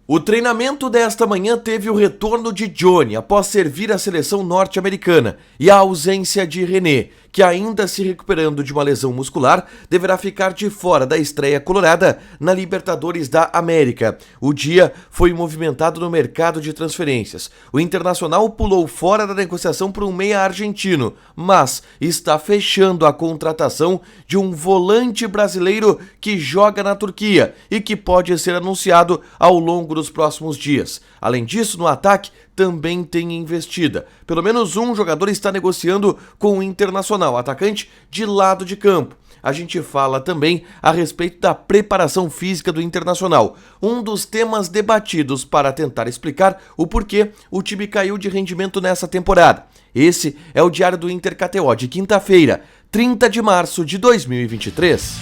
O treinamento desta manhã teve o retorno de Johnny após servir a seleção norte-americana e a ausência de René, que ainda se recuperando de uma lesão muscular, deverá ficar de fora da estreia colorada na Libertadores da América. O dia foi movimentado no mercado de transferências. O Internacional pulou fora da negociação por um meia argentino, mas está fechando a contratação de um volante brasileiro que joga na Turquia e que pode ser anunciado ao longo dos próximos dias. Além disso, no ataque também tem investida. Pelo menos um jogador está negociando com o Internacional, atacante de lado de campo. A gente fala também a respeito da preparação física do Internacional, um dos temas debatidos para tentar explicar o porquê o time caiu de rendimento nessa temporada. Esse é o Diário do Inter KTO de quinta-feira, 30 de março de 2023.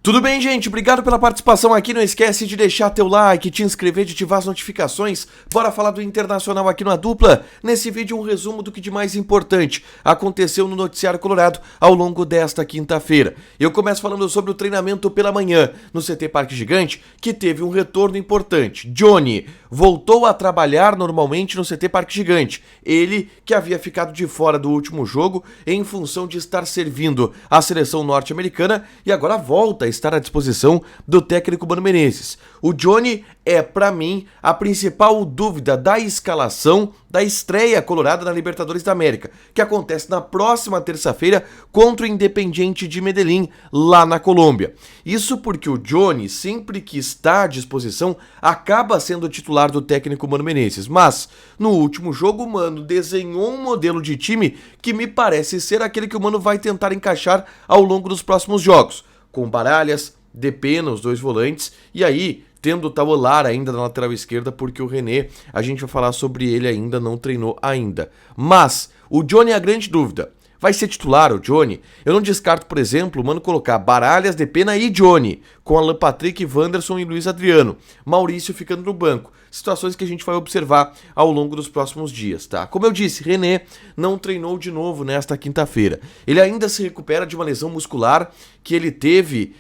Tudo bem, gente? Obrigado pela participação aqui. Não esquece de deixar teu like, te inscrever, de ativar as notificações. Bora falar do Internacional aqui na dupla. Nesse vídeo, um resumo do que de mais importante aconteceu no noticiário colorado ao longo desta quinta-feira. Eu começo falando sobre o treinamento pela manhã no CT Parque Gigante, que teve um retorno importante. Johnny voltou a trabalhar normalmente no CT Parque Gigante. Ele que havia ficado de fora do último jogo em função de estar servindo a seleção norte-americana e agora volta a estar à disposição do técnico Mano Menezes. O Johnny é, para mim, a principal dúvida da escalação da estreia colorada na Libertadores da América, que acontece na próxima terça-feira contra o Independiente de Medellín, lá na Colômbia. Isso porque o Johnny, sempre que está à disposição, acaba sendo titular do técnico Mano Menezes, mas no último jogo o Mano desenhou um modelo de time que me parece ser aquele que o Mano vai tentar encaixar ao longo dos próximos jogos, com Baralhas, Depena, os dois volantes, e aí tendo o Tauolar ainda na lateral esquerda, porque o René, a gente vai falar sobre ele ainda, não treinou ainda. Mas o Johnny é a grande dúvida. Vai ser titular o Johnny? Eu não descarto, por exemplo, o Mano colocar Baralhas, Depena e Johnny, com Alan Patrick, Wanderson e Luiz Adriano. Maurício ficando no banco. Situações que a gente vai observar ao longo dos próximos dias, tá? Como eu disse, René não treinou de novo nesta quinta-feira. Ele ainda se recupera de uma lesão muscular que ele teve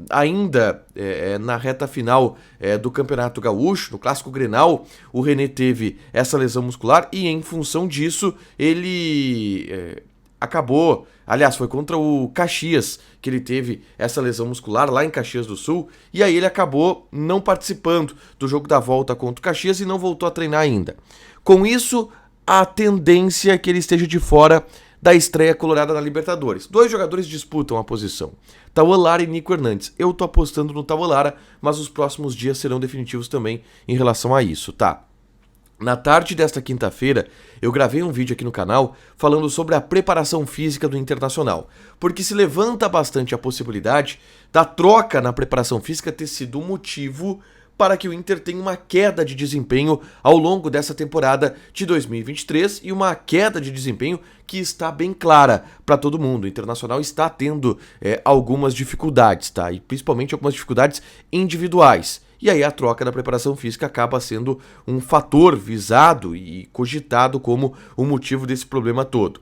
ainda na reta final do Campeonato Gaúcho, no Clássico Grenal. O René teve essa lesão muscular e, em função disso, ele acabou, aliás, foi contra o Caxias que ele teve essa lesão muscular lá em Caxias do Sul, e aí ele acabou não participando do jogo da volta contra o Caxias e não voltou a treinar ainda. Com isso, a tendência é que ele esteja de fora da estreia colorada na Libertadores. Dois jogadores disputam a posição, Tauolar e Nico Hernandes. Eu tô apostando no Tauolar, mas os próximos dias serão definitivos também em relação a isso, tá? Na tarde desta quinta-feira, eu gravei um vídeo aqui no canal falando sobre a preparação física do Internacional, porque se levanta bastante a possibilidade da troca na preparação física ter sido um motivo para que o Inter tenha uma queda de desempenho ao longo dessa temporada de 2023 e uma queda de desempenho que está bem clara para todo mundo. O Internacional está tendo algumas dificuldades, tá? E principalmente algumas dificuldades individuais. E aí a troca da preparação física acaba sendo um fator visado e cogitado como o motivo desse problema todo.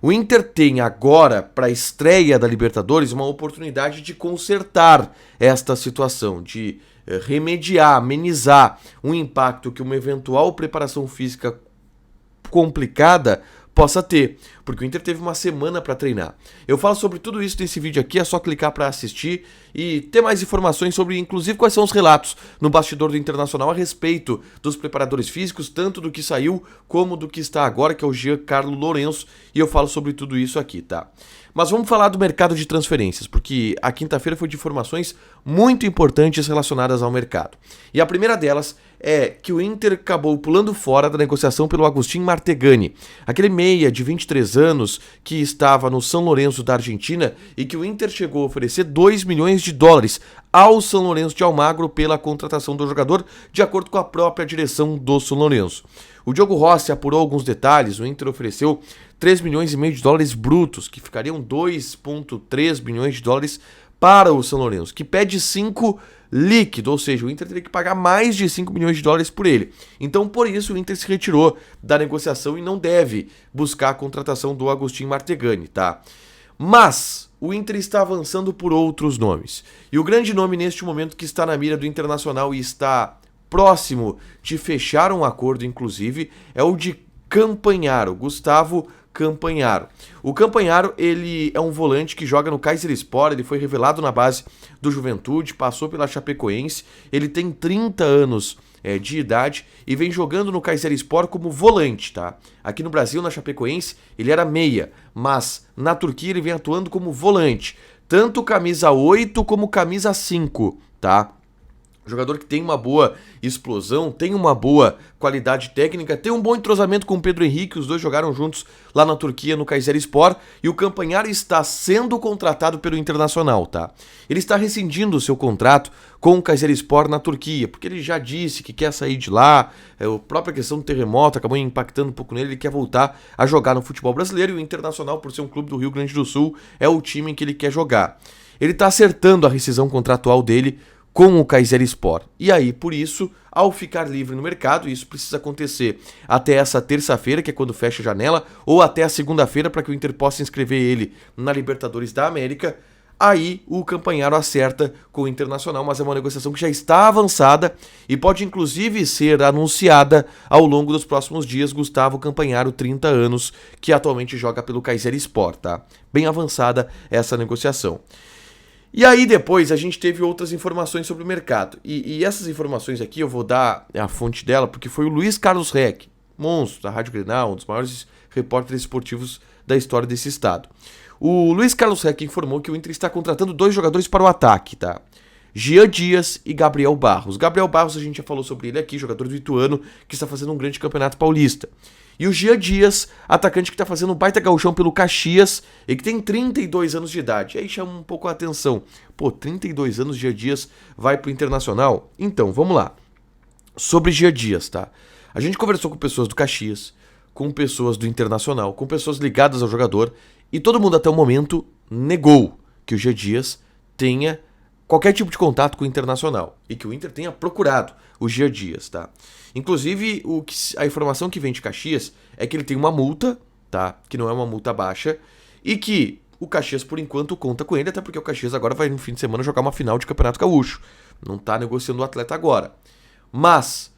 O Inter tem agora, para a estreia da Libertadores, uma oportunidade de consertar esta situação, de remediar, amenizar um impacto que uma eventual preparação física complicada possa ter, porque o Inter teve uma semana para treinar. Eu falo sobre tudo isso nesse vídeo aqui, é só clicar para assistir e ter mais informações sobre, inclusive, quais são os relatos no bastidor do Internacional a respeito dos preparadores físicos, tanto do que saiu como do que está agora, que é o Giancarlo Lourenço, e eu falo sobre tudo isso aqui, tá? Mas vamos falar do mercado de transferências, porque a quinta-feira foi de informações muito importantes relacionadas ao mercado. E a primeira delas é que o Inter acabou pulando fora da negociação pelo Agustín Martegani, aquele meia de 23 anos que estava no São Lourenço da Argentina e que o Inter chegou a oferecer 2 milhões de dólares ao São Lourenço de Almagro pela contratação do jogador, de acordo com a própria direção do São Lourenço. O Diogo Rossi apurou alguns detalhes. O Inter ofereceu 3 milhões e meio de dólares brutos, que ficariam 2,3 milhões de dólares para o São Lourenço, que pede 5 líquido, ou seja, o Inter teria que pagar mais de 5 milhões de dólares por ele. Então, por isso, o Inter se retirou da negociação e não deve buscar a contratação do Agustín Martegani, tá? Mas o Inter está avançando por outros nomes. E o grande nome neste momento que está na mira do Internacional e está próximo de fechar um acordo, inclusive, é o de Campanharo, Gustavo Campanharo. O Campanharo, ele é um volante que joga no Kayserispor, ele foi revelado na base do Juventude, passou pela Chapecoense, ele tem 30 anos de idade e vem jogando no Kayserispor como volante, tá? Aqui no Brasil, na Chapecoense, ele era meia, mas na Turquia ele vem atuando como volante, tanto camisa 8 como camisa 5, tá? Jogador que tem uma boa explosão, tem uma boa qualidade técnica, tem um bom entrosamento com o Pedro Henrique, os dois jogaram juntos lá na Turquia, no Kayserispor, e o Campanharo está sendo contratado pelo Internacional, tá? Ele está rescindindo o seu contrato com o Kayserispor na Turquia, porque ele já disse que quer sair de lá, a própria questão do terremoto acabou impactando um pouco nele, ele quer voltar a jogar no futebol brasileiro, e o Internacional, por ser um clube do Rio Grande do Sul, é o time em que ele quer jogar. Ele está acertando a rescisão contratual dele com o Kayserispor. E aí, por isso, ao ficar livre no mercado, isso precisa acontecer até essa terça-feira, que é quando fecha a janela, ou até a segunda-feira, para que o Inter possa inscrever ele na Libertadores da América, aí o Campanharo acerta com o Internacional, mas é uma negociação que já está avançada e pode inclusive ser anunciada ao longo dos próximos dias. Gustavo Campanharo, 30 anos, que atualmente joga pelo Kayserispor, tá? Bem avançada essa negociação. E aí depois a gente teve outras informações sobre o mercado. E essas informações aqui eu vou dar a fonte dela, porque foi o Luiz Carlos Reck, monstro da Rádio Grenal, um dos maiores repórteres esportivos da história desse estado. O Luiz Carlos Reck informou que o Inter está contratando 2 jogadores para o ataque, tá? Jean Dias e Gabriel Barros. Gabriel Barros, a gente já falou sobre ele aqui, jogador do Ituano, que está fazendo um grande campeonato paulista. E o Jean Dias, atacante que está fazendo um baita gauchão pelo Caxias e que tem 32 anos de idade. Aí chama um pouco a atenção. Pô, 32 anos, Jean Dias vai pro Internacional? Então, vamos lá. Sobre Jean Dias, tá? A gente conversou com pessoas do Caxias, com pessoas do Internacional, com pessoas ligadas ao jogador, e todo mundo até o momento negou que o Jean Dias tenha qualquer tipo de contato com o Internacional e que o Inter tenha procurado o Jean Dias, tá? Inclusive, a informação que vem de Caxias é que ele tem uma multa, tá? Que não é uma multa baixa e que o Caxias, por enquanto, conta com ele, até porque o Caxias agora vai no fim de semana jogar uma final de Campeonato Gaúcho. Não tá negociando o atleta agora. Mas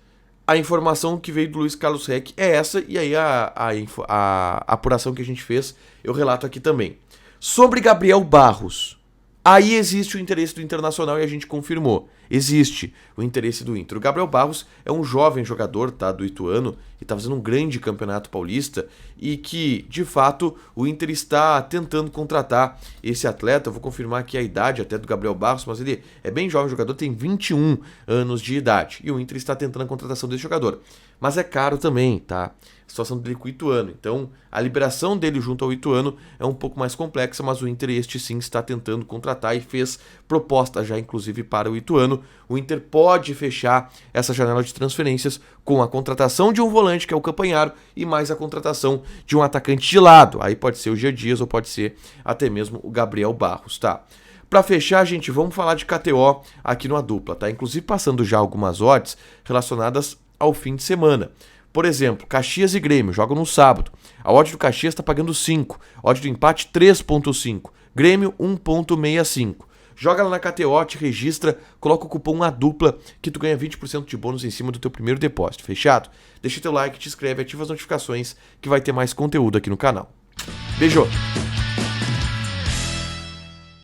a informação que veio do Luiz Carlos Reck é essa, e aí a apuração que a gente fez, eu relato aqui também. Sobre Gabriel Barros, aí existe o interesse do Internacional e a gente confirmou. Existe o interesse do Inter. O Gabriel Barros é um jovem jogador, tá, do Ituano e está fazendo um grande campeonato paulista e que, de fato, o Inter está tentando contratar esse atleta. Eu vou confirmar aqui a idade até do Gabriel Barros, mas ele é bem jovem, o jogador tem 21 anos de idade e o Inter está tentando a contratação desse jogador. Mas é caro também, tá? A situação dele com o Ituano. Então, a liberação dele junto ao Ituano é um pouco mais complexa, mas o Inter sim está tentando contratar e fez proposta já, inclusive, para o Ituano. O Inter pode fechar essa janela de transferências com a contratação de um volante, que é o Campanharo, e mais a contratação de um atacante de lado. Aí pode ser o Jean Dias ou pode ser até mesmo o Gabriel Barros, tá? Para fechar, gente, vamos falar de KTO aqui no A Dupla, tá? Inclusive passando já algumas odds relacionadas ao fim de semana. Por exemplo, Caxias e Grêmio jogam no sábado. A odd do Caxias está pagando 5, a odd do empate 3.5, Grêmio 1.65. Joga lá na KTO, te registra, coloca o cupom ADUPLA que tu ganha 20% de bônus em cima do teu primeiro depósito. Fechado? Deixa teu like, te inscreve, ativa as notificações que vai ter mais conteúdo aqui no canal. Beijo!